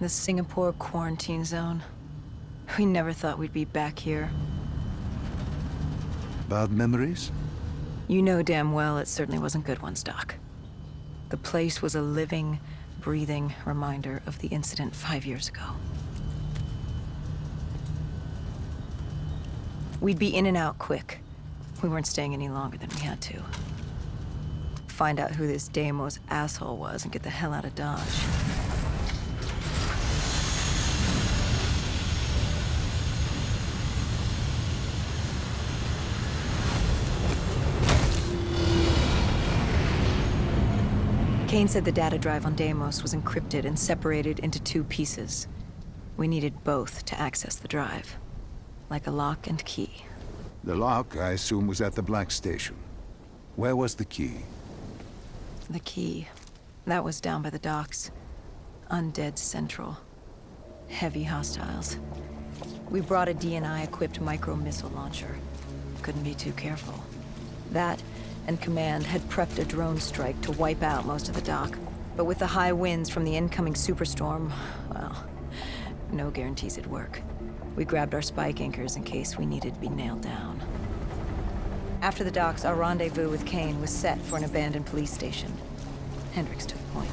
The Singapore quarantine zone. We never thought we'd be back here. Bad memories? You know damn well it certainly wasn't good ones, Doc. The place was a living, breathing reminder of the incident 5 years ago. We'd be in and out quick. We weren't staying any longer than we had to. Find out who this Deimos asshole was and get the hell out of Dodge. Kane said the data drive on Deimos was encrypted and separated into 2 pieces. We needed both to access the drive. Like a lock and key. The lock, I assume, was at the Black Station. Where was the key? The key. That was down by the docks. Undead Central. Heavy hostiles. We brought a DNI-equipped micro-missile launcher. Couldn't be too careful. That, and Command had prepped a drone strike to wipe out most of the dock. But with the high winds from the incoming superstorm, well, no guarantees it'd work. We grabbed our spike anchors in case we needed to be nailed down. After the docks, our rendezvous with Kane was set for an abandoned police station. Hendricks took point.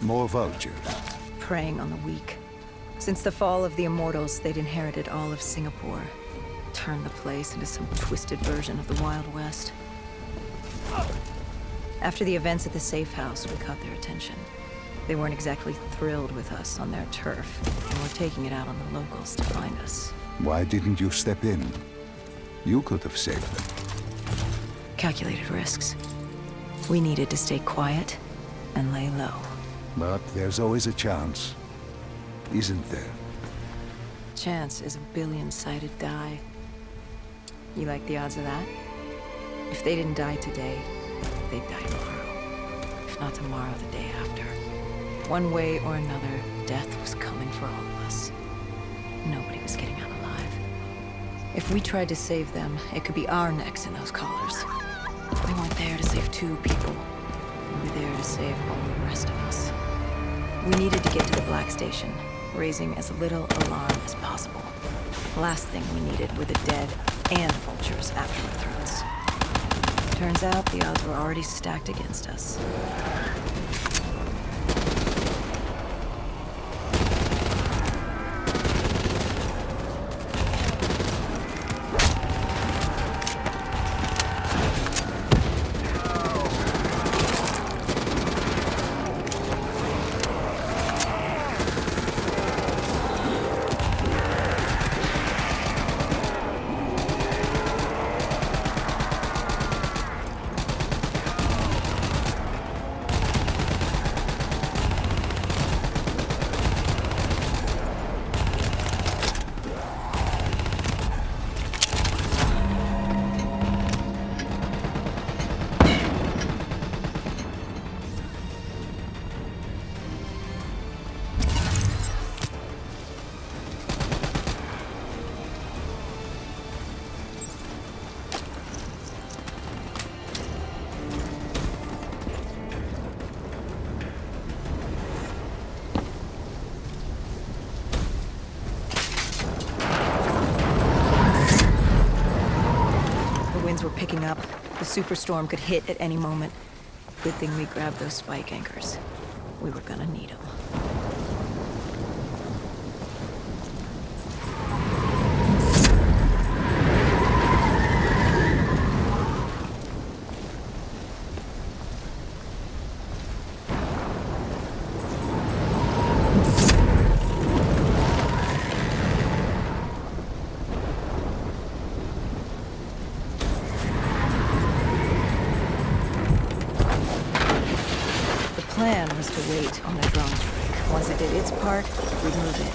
More vultures. Preying on the weak. Since the fall of the Immortals, they'd inherited all of Singapore. Turned the place into some twisted version of the Wild West. After the events at the safe house, we caught their attention. They weren't exactly thrilled with us on their turf, and were taking it out on the locals to find us. Why didn't you step in? You could have saved them. Calculated risks. We needed to stay quiet and lay low. But there's always a chance, isn't there? Chance is a billion-sided die. You like the odds of that? If they didn't die today, they'd die tomorrow. If not tomorrow, the day after. One way or another, death was coming for all of us. Nobody was getting out alive. If we tried to save them, it could be our necks in those collars. We weren't there to save 2 people. We were there to save all the rest of us. We needed to get to the Black Station, raising as little alarm as possible. The last thing we needed were the dead and vultures after our throats. Turns out the odds were already stacked against us. Were picking up. The superstorm could hit at any moment. Good thing we grabbed those spike anchors. We were gonna need them. The plan was to wait on the drone strike. Once it did its part, we'd move in.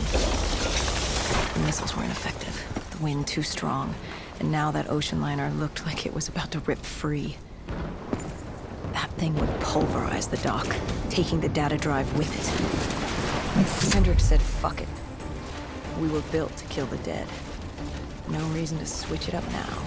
The missiles were ineffective. The wind too strong. And now that ocean liner looked like it was about to rip free. That thing would pulverize the dock, taking the data drive with it. Hendricks said, fuck it. We were built to kill the dead. No reason to switch it up now.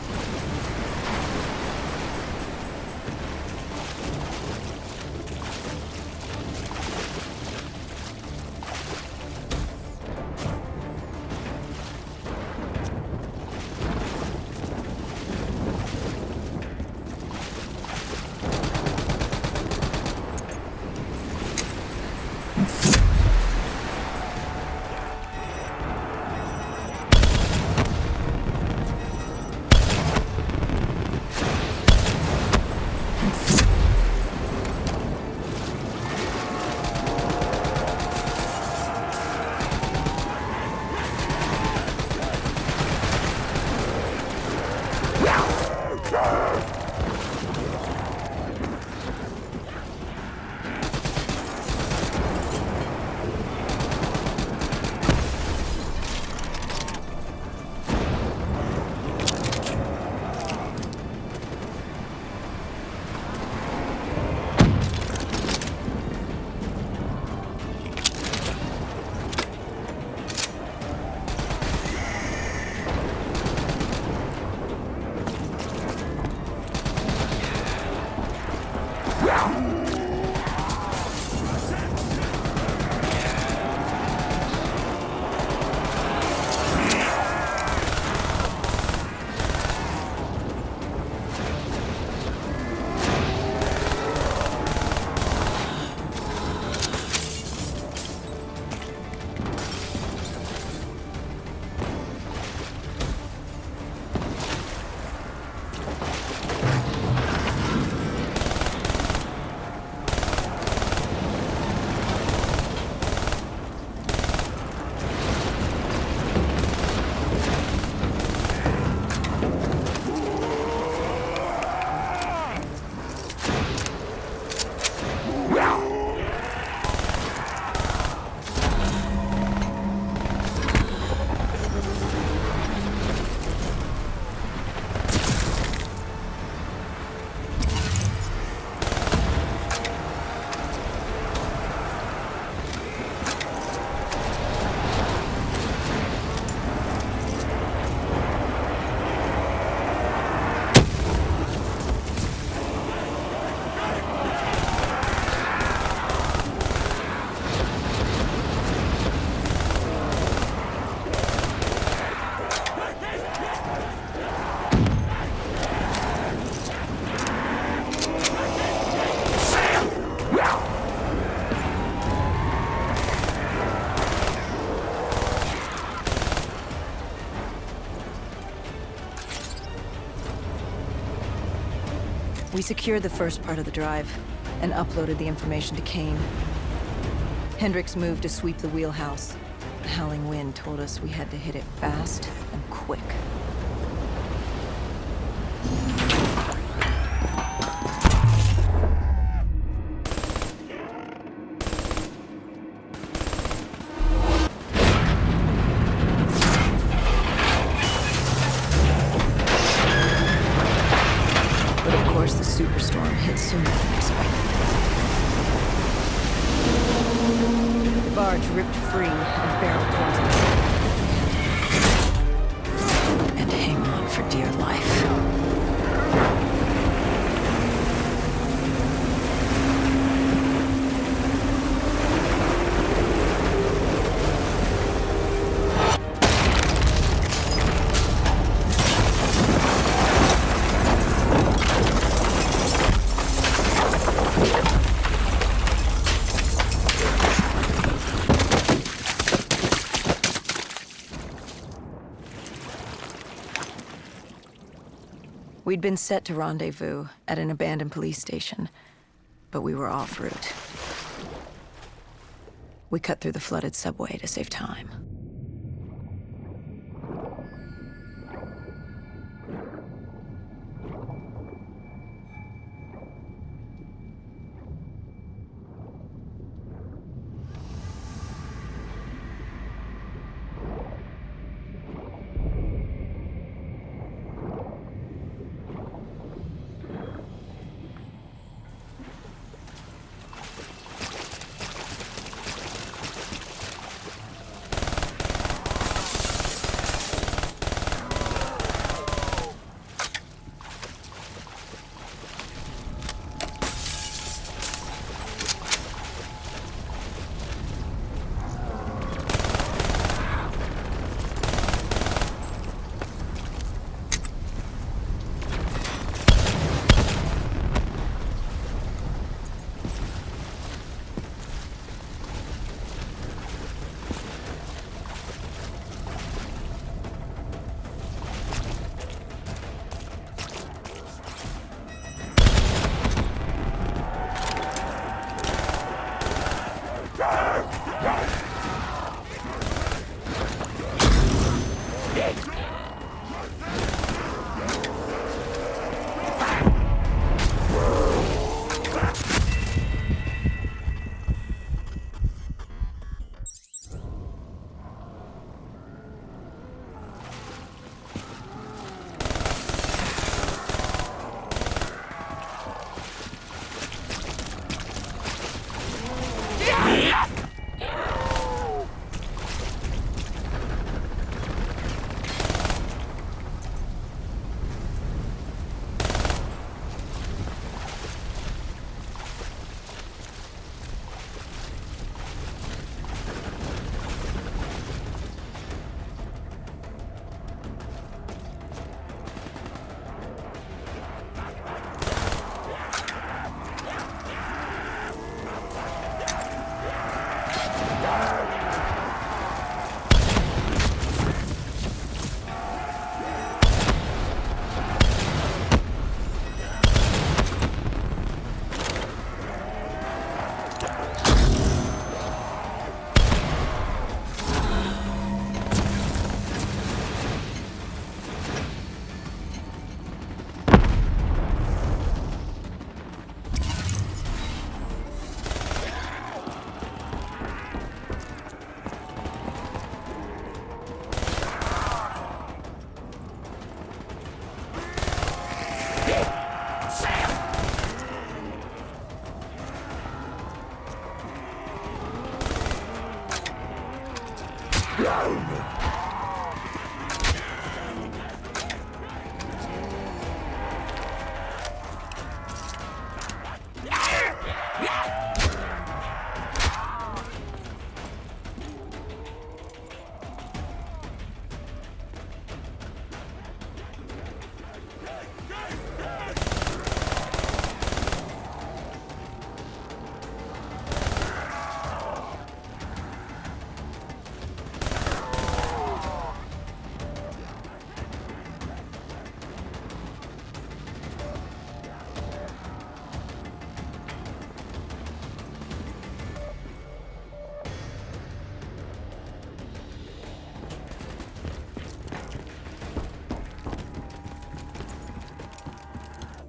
We secured the first part of the drive and uploaded the information to Kane. Hendricks moved to sweep the wheelhouse. The howling wind told us we had to hit it fast and quick. Superstorm hit sooner than expected. The barge ripped free and barreled towards us. And hang on for dear life. We'd been set to rendezvous at an abandoned police station, but we were off route. We cut through the flooded subway to save time.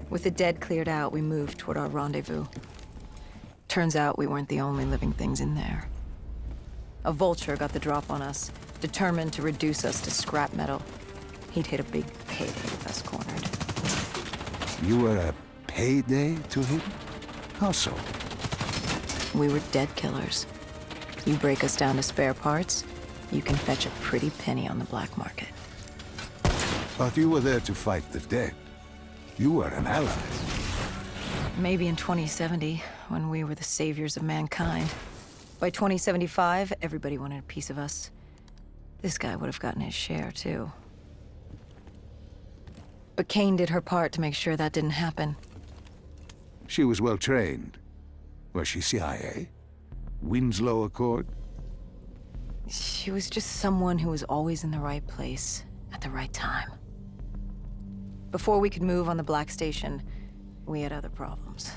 With the dead cleared out, we moved toward our rendezvous. Turns out we weren't the only living things in there. A vulture got the drop on us, determined to reduce us to scrap metal. He'd hit a big payday with us cornered. You were a payday to him? How so? We were dead killers. You break us down to spare parts, you can fetch a pretty penny on the black market. But you were there to fight the dead. You were an ally. Maybe in 2070, when we were the saviors of mankind. By 2075, everybody wanted a piece of us. This guy would have gotten his share, too. But Kane did her part to make sure that didn't happen. She was well trained. Was she CIA? Winslow Accord? She was just someone who was always in the right place at the right time. Before we could move on the Black Station, we had other problems.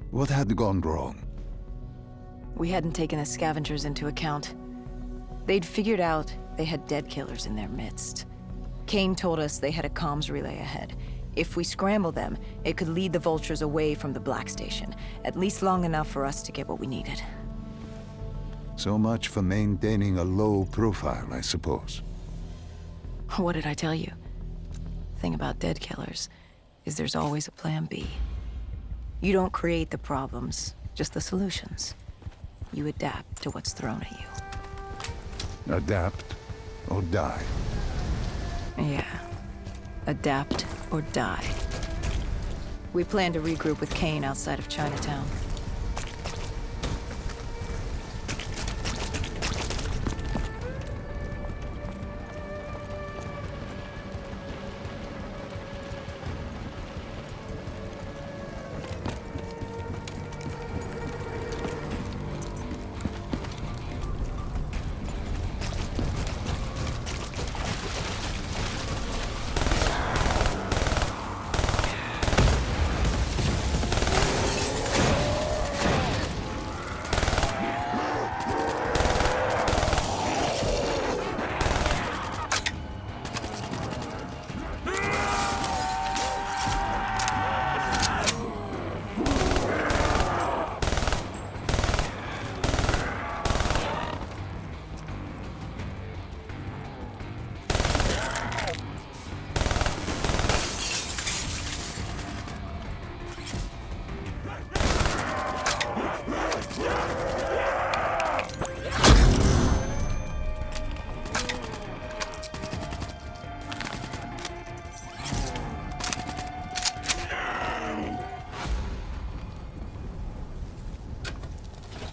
What had gone wrong? We hadn't taken the scavengers into account. They'd figured out they had dead killers in their midst. Kane told us they had a comms relay ahead. If we scrambled them, it could lead the vultures away from the Black Station, at least long enough for us to get what we needed. So much for maintaining a low profile, I suppose. What did I tell you? The thing about dead killers is there's always a plan B. You don't create the problems, just the solutions. You adapt to what's thrown at you. Adapt or die. Yeah. Adapt or die. We plan to regroup with Kane outside of Chinatown.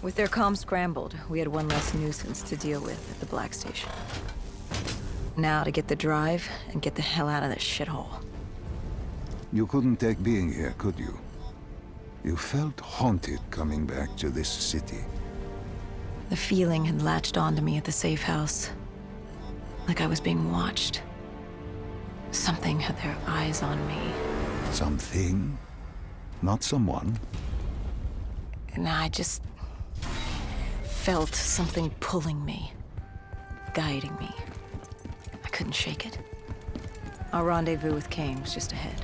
With their comms scrambled, we had one less nuisance to deal with at the Black Station. Now to get the drive and get the hell out of this shithole. You couldn't take being here, could you? You felt haunted coming back to this city. The feeling had latched onto me at the safe house. Like I was being watched. Something had their eyes on me. Something? Not someone? And I just felt something pulling me, guiding me. I couldn't shake it. Our rendezvous with Kane was just ahead.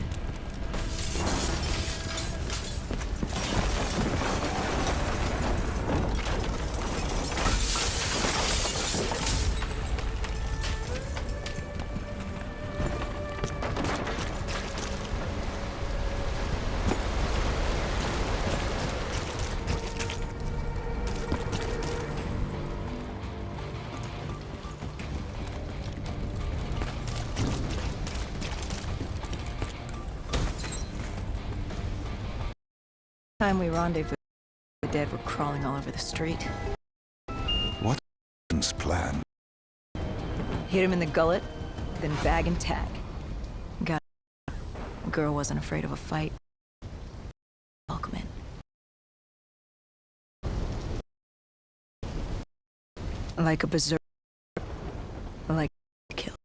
Time we rendezvoused, the dead were crawling all over the street. What's plan? Hit him in the gullet, then bag and tag. Got it. The girl wasn't afraid of a fight. Welcome in. Like a berserker. Like a kill.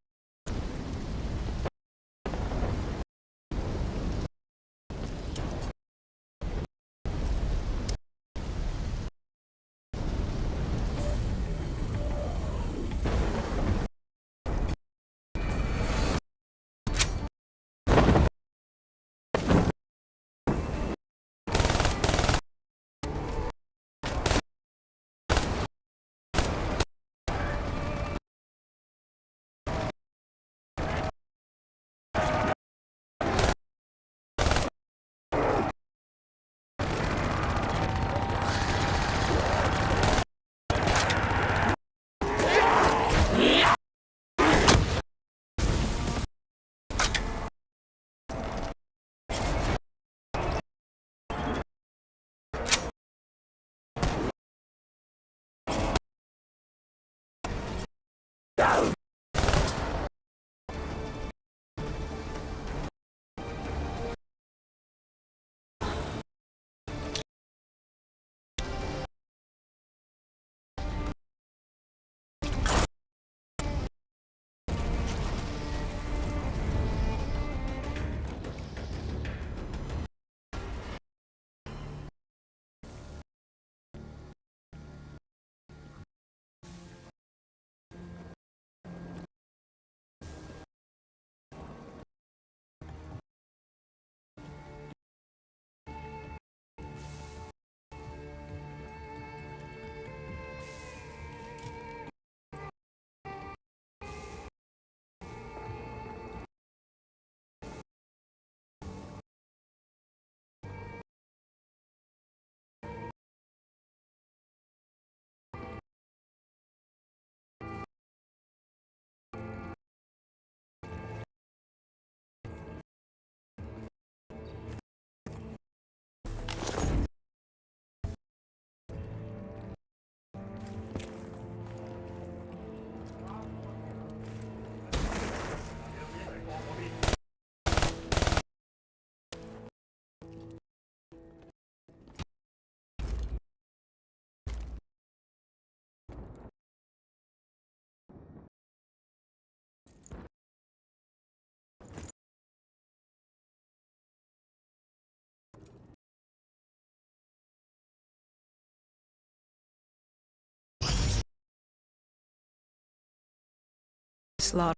Slaughter.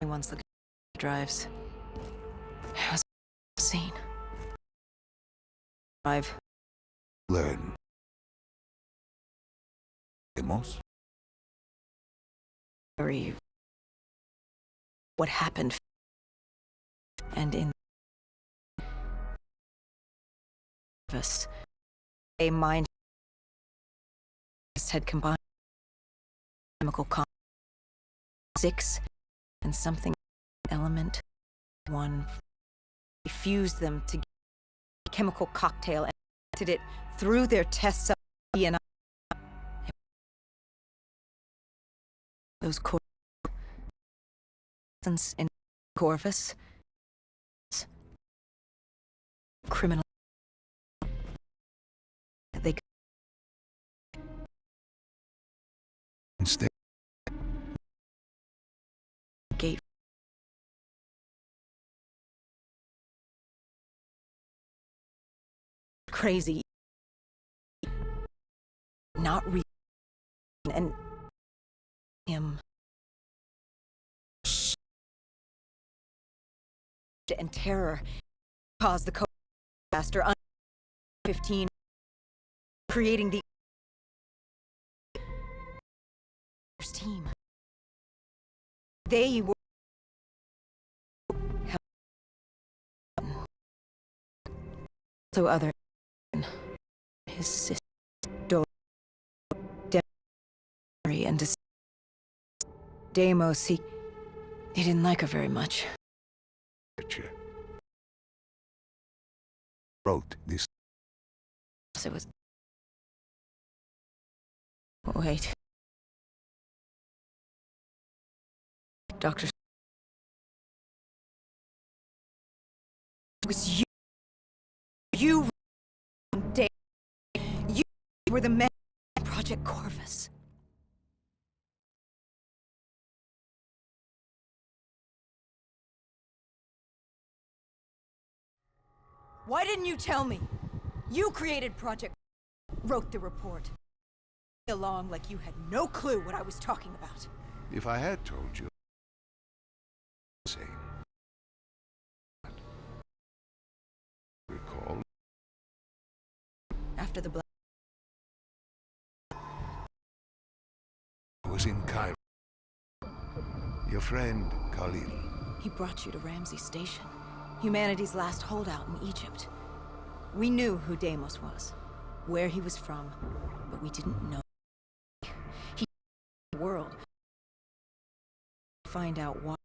Once the drives. It was a scene. Drive. Learn. Emos? What happened. And in us, a mind had combined chemical 6 and something element 1. Fused them to chemical cocktail did it through their tests of DNA. Those in Corvus. Criminal. They Stay. gate. Crazy. Not real. And him. And terror caused the disaster. 15, creating the team. They were so other his sister and Deimos. He didn't like her very much. Wrote this. It was. Wait. Doctor. It was you. You. You were the man in Project Corvus. Why didn't you tell me? You created Project, wrote the report. Along like you had no clue what I was talking about. If I had told you, same. Recall. After the I was in Cairo. Your friend, Khalil. He brought you to Ramsey Station, humanity's last holdout in Egypt. We knew who Deimos was, where he was from, but we didn't know. He the world. Find out why.